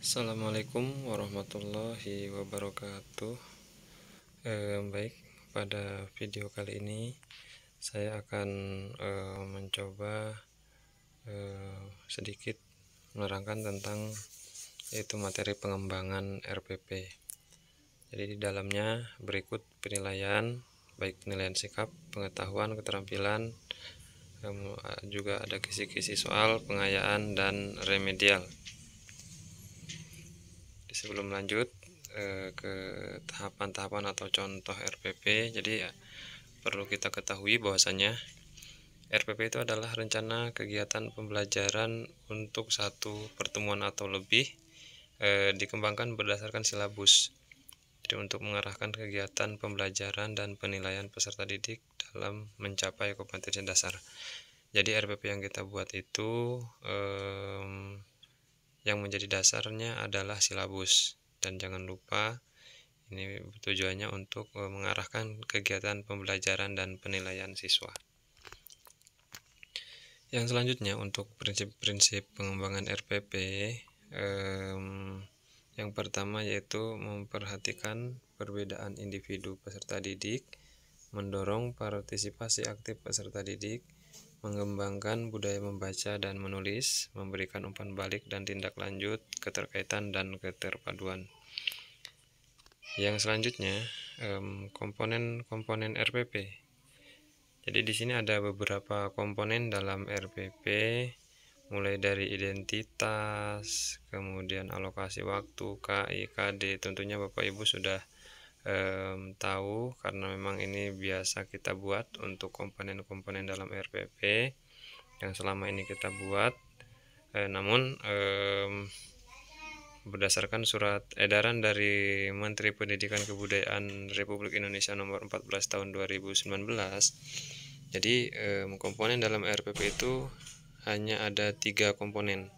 Assalamualaikum warahmatullahi wabarakatuh. Baik, pada video kali ini saya akan mencoba sedikit menerangkan tentang yaitu materi pengembangan RPP. Jadi di dalamnya berikut penilaian, baik penilaian sikap, pengetahuan, keterampilan, juga ada kisi-kisi soal, pengayaan, dan remedial. Sebelum lanjut ke tahapan-tahapan atau contoh RPP, jadi perlu kita ketahui bahwasanya RPP itu adalah rencana kegiatan pembelajaran untuk satu pertemuan atau lebih, dikembangkan berdasarkan silabus. Jadi untuk mengarahkan kegiatan pembelajaran dan penilaian peserta didik dalam mencapai kompetensi dasar. Jadi RPP yang kita buat itu yang menjadi dasarnya adalah silabus, dan jangan lupa ini tujuannya untuk mengarahkan kegiatan pembelajaran dan penilaian siswa. Yang selanjutnya untuk prinsip-prinsip pengembangan RPP, yang pertama yaitu memperhatikan perbedaan individu peserta didik, mendorong partisipasi aktif peserta didik, mengembangkan budaya membaca dan menulis, memberikan umpan balik dan tindak lanjut, keterkaitan dan keterpaduan. Yang selanjutnya komponen-komponen RPP. Jadi di sini ada beberapa komponen dalam RPP, mulai dari identitas, kemudian alokasi waktu, KI, KD. Tentunya Bapak Ibu sudah tahu karena memang ini biasa kita buat untuk komponen-komponen dalam RPP yang selama ini kita buat. Namun berdasarkan surat edaran dari Menteri Pendidikan Kebudayaan Republik Indonesia nomor 14 tahun 2019, jadi komponen dalam RPP itu hanya ada 3 komponen.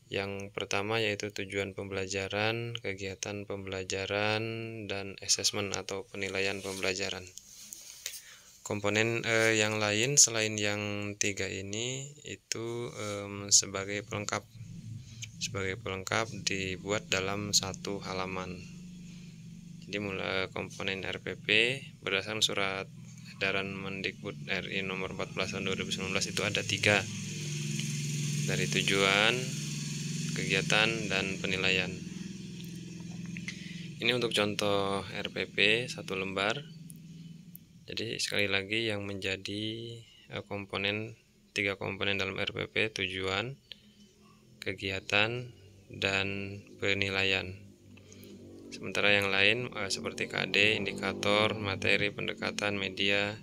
Yang pertama yaitu tujuan pembelajaran, kegiatan pembelajaran, dan asesmen atau penilaian pembelajaran. Komponen yang lain selain yang 3 ini itu sebagai pelengkap. Sebagai pelengkap dibuat dalam satu halaman. Jadi mulai komponen RPP berdasarkan surat edaran Mendikbud RI nomor 14 tahun 2019 itu ada 3, dari tujuan, kegiatan, dan penilaian. Ini untuk contoh RPP 1 lembar. Jadi sekali lagi yang menjadi komponen 3 komponen dalam RPP: tujuan, kegiatan, dan penilaian. Sementara yang lain seperti KD, indikator, materi, pendekatan, media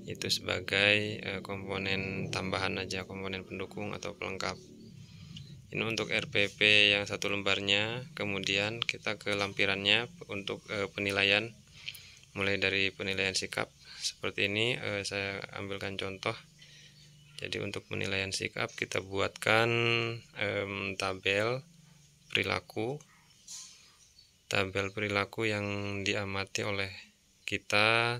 itu sebagai komponen tambahan aja, komponen pendukung atau pelengkap. Ini untuk RPP yang 1 lembarnya. Kemudian kita ke lampirannya untuk penilaian, mulai dari penilaian sikap seperti ini. Saya ambilkan contoh. Jadi untuk penilaian sikap kita buatkan tabel perilaku yang diamati oleh kita,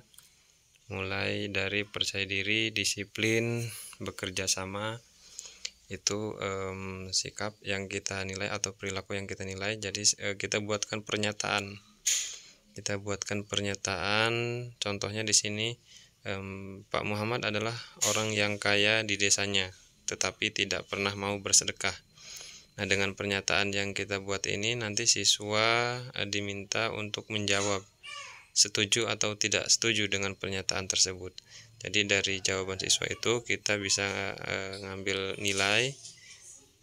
mulai dari percaya diri, disiplin, bekerja sama. Itu sikap yang kita nilai atau perilaku yang kita nilai. Jadi kita buatkan pernyataan. Contohnya di sini, Pak Muhammad adalah orang yang kaya di desanya, tetapi tidak pernah mau bersedekah. Nah, dengan pernyataan yang kita buat ini, nanti siswa diminta untuk menjawab setuju atau tidak setuju dengan pernyataan tersebut. Jadi dari jawaban siswa itu kita bisa ngambil nilai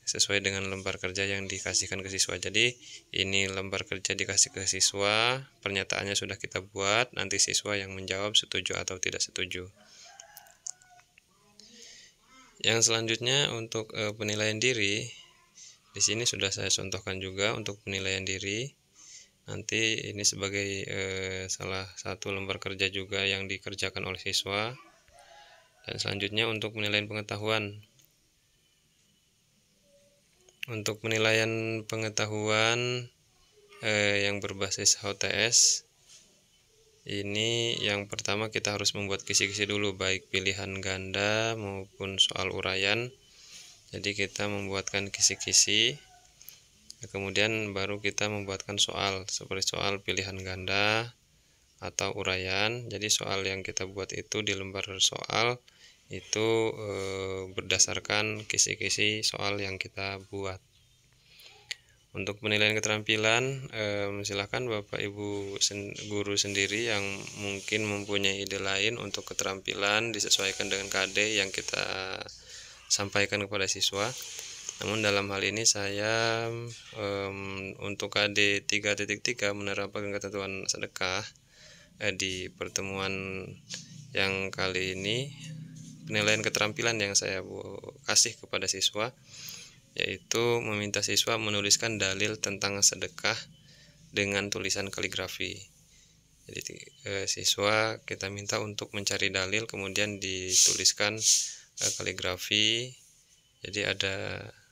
sesuai dengan lembar kerja yang dikasihkan ke siswa. Jadi ini lembar kerja dikasih ke siswa, pernyataannya sudah kita buat, nanti siswa yang menjawab setuju atau tidak setuju. Yang selanjutnya untuk penilaian diri, di sini sudah saya contohkan juga untuk penilaian diri. Nanti ini sebagai salah satu lembar kerja juga yang dikerjakan oleh siswa. Dan selanjutnya untuk penilaian pengetahuan. Untuk penilaian pengetahuan yang berbasis HOTS, ini yang pertama kita harus membuat kisi-kisi dulu, baik pilihan ganda maupun soal uraian. Jadi kita membuatkan kisi-kisi. Kemudian baru kita membuatkan soal seperti soal pilihan ganda atau uraian. Jadi soal yang kita buat itu di lembar soal itu berdasarkan kisi-kisi soal yang kita buat. Untuk penilaian keterampilan, silakan Bapak Ibu guru sendiri yang mungkin mempunyai ide lain untuk keterampilan disesuaikan dengan KD yang kita sampaikan kepada siswa. Namun dalam hal ini saya untuk KD 3.3 menerapkan ketentuan sedekah di pertemuan yang kali ini, penilaian keterampilan yang saya kasih kepada siswa yaitu meminta siswa menuliskan dalil tentang sedekah dengan tulisan kaligrafi. Jadi siswa kita minta untuk mencari dalil kemudian dituliskan kaligrafi. Jadi ada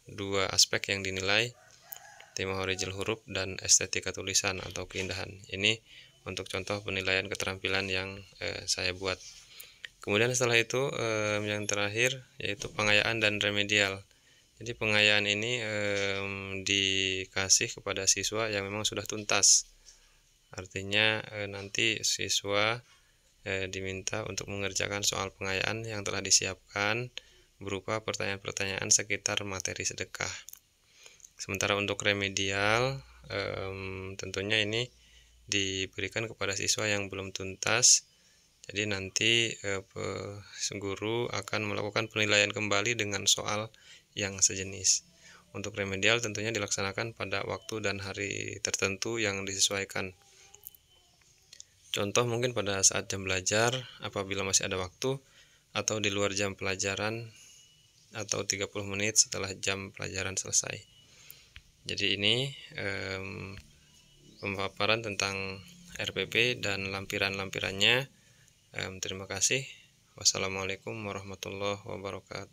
dua aspek yang dinilai, tema horizontal huruf dan estetika tulisan atau keindahan. Ini untuk contoh penilaian keterampilan yang saya buat. Kemudian setelah itu yang terakhir yaitu pengayaan dan remedial. Jadi pengayaan ini dikasih kepada siswa yang memang sudah tuntas. Artinya nanti siswa diminta untuk mengerjakan soal pengayaan yang telah disiapkan berupa pertanyaan-pertanyaan sekitar materi sedekah. Sementara untuk remedial tentunya ini diberikan kepada siswa yang belum tuntas. Jadi nanti guru akan melakukan penilaian kembali dengan soal yang sejenis. Untuk remedial tentunya dilaksanakan pada waktu dan hari tertentu yang disesuaikan. Contoh mungkin pada saat jam belajar apabila masih ada waktu, atau di luar jam pelajaran, atau 30 menit setelah jam pelajaran selesai. Jadi ini pemaparan tentang RPP dan lampiran-lampirannya. Terima kasih. Wassalamualaikum warahmatullahi wabarakatuh.